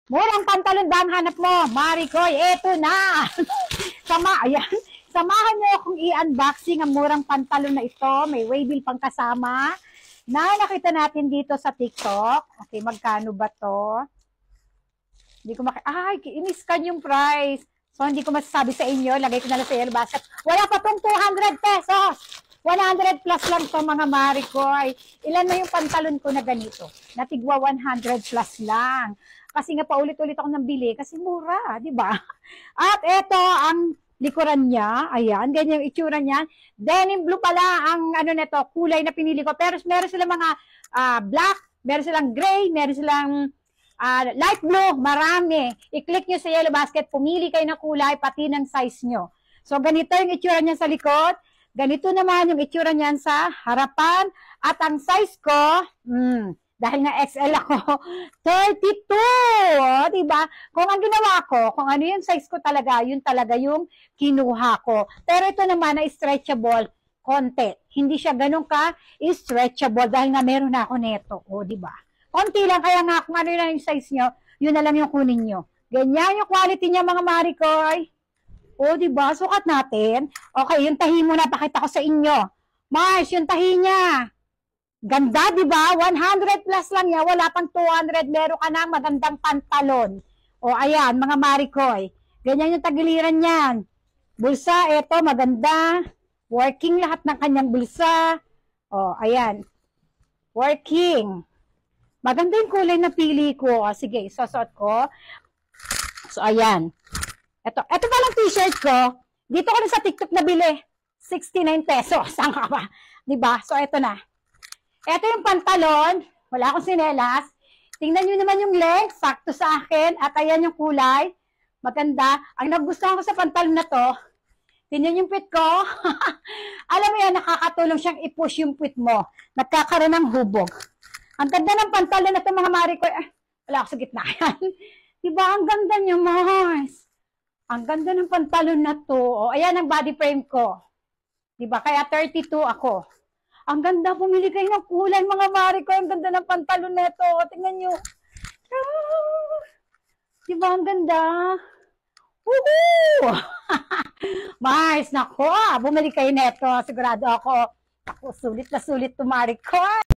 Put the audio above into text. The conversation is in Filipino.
Murang pantalon ba ang hanap mo? Maricoy, eto na! Ayan. Samahan niyo akong i-unboxing ang murang pantalon na ito. May waybill pang kasama na nakita natin dito sa TikTok. Okay, magkano ba to? Hindi ko ay, in-scan yung price. So, hindi ko masasabi sa inyo. Lagay ko na lang sa yellow basket. Wala pa tong 200 pesos. 100 plus lang to mga Maricoy. Ilan na yung pantalon ko na ganito? Natigwa 100 plus lang. Kasi nga paulit-ulit ako nang bili kasi mura, di ba? At eto ang likuran niya. Ayan, ganyan yung itsura niya. Denim blue pala ang ano nito, kulay na pinili ko. Pero meron silang mga black, meron silang gray, meron silang light blue, marami. I-click nyo sa yellow basket, pumili kayo ng kulay, pati ng size nyo. So, ganito yung itsura niya sa likod. Ganito naman yung itsura niyan sa harapan. At ang size ko, dahil nga XL ako, 32. O, diba? Kung ang ginawa ko, kung ano yung size ko talaga, yun talaga yung kinuha ko. Pero ito naman na stretchable konti. Hindi siya ganun ka-stretchable dahil nga meron na ako neto. O, diba? Konti lang, kaya nga kung ano na yung size nyo, yun na lang yung kunin nyo. Ganyan yung quality niya mga Maricoy. O, diba? Sukat natin. Okay, yung tahi muna, pakita ko sa inyo. Mars, yung tahi niya. Ganda, diba? 100 plus lang niya. Wala pang 200. Meron ka ng magandang pantalon. O, ayan, mga Maricoy. Ganyan yung tagiliran niyan. Bulsa, eto, maganda. Working lahat ng kanyang bulsa. O, ayan. Working. Maganda yung kulay na pili ko. O, sige, isosot ko. So, ayan. Ito palang t-shirt ko. Dito ko na sa TikTok nabili. 69 pesos. Saan ka ba? Diba? So, ito na. Ito yung pantalon. Wala akong sinelas. Tingnan nyo naman yung length. Sakto sa akin. At ayan yung kulay. Maganda. Ang nagustuhan ko sa pantalon na to, tingnan yung puwit ko. Alam mo yan, nakakatulong siyang i-push yung puwit mo. Nagkakaroon ng hubog. Ang ganda ng pantalon na to mga Maricoy. Wala ako sa gitna yan. Diba? Ang ganda niya, Mars. Ang ganda ng pantalon na to. O, ayan ang body frame ko. Diba? Kaya 32 ako. Ang ganda. Pumili kayo ng kulay, mga Maricoy. Ang ganda ng pantalon na to. Tingnan nyo. Diba? Ang ganda. Woohoo! Mars, nako. Bumili kayo neto. Sigurado ako. Ako, sulit na sulit to, Maricoy.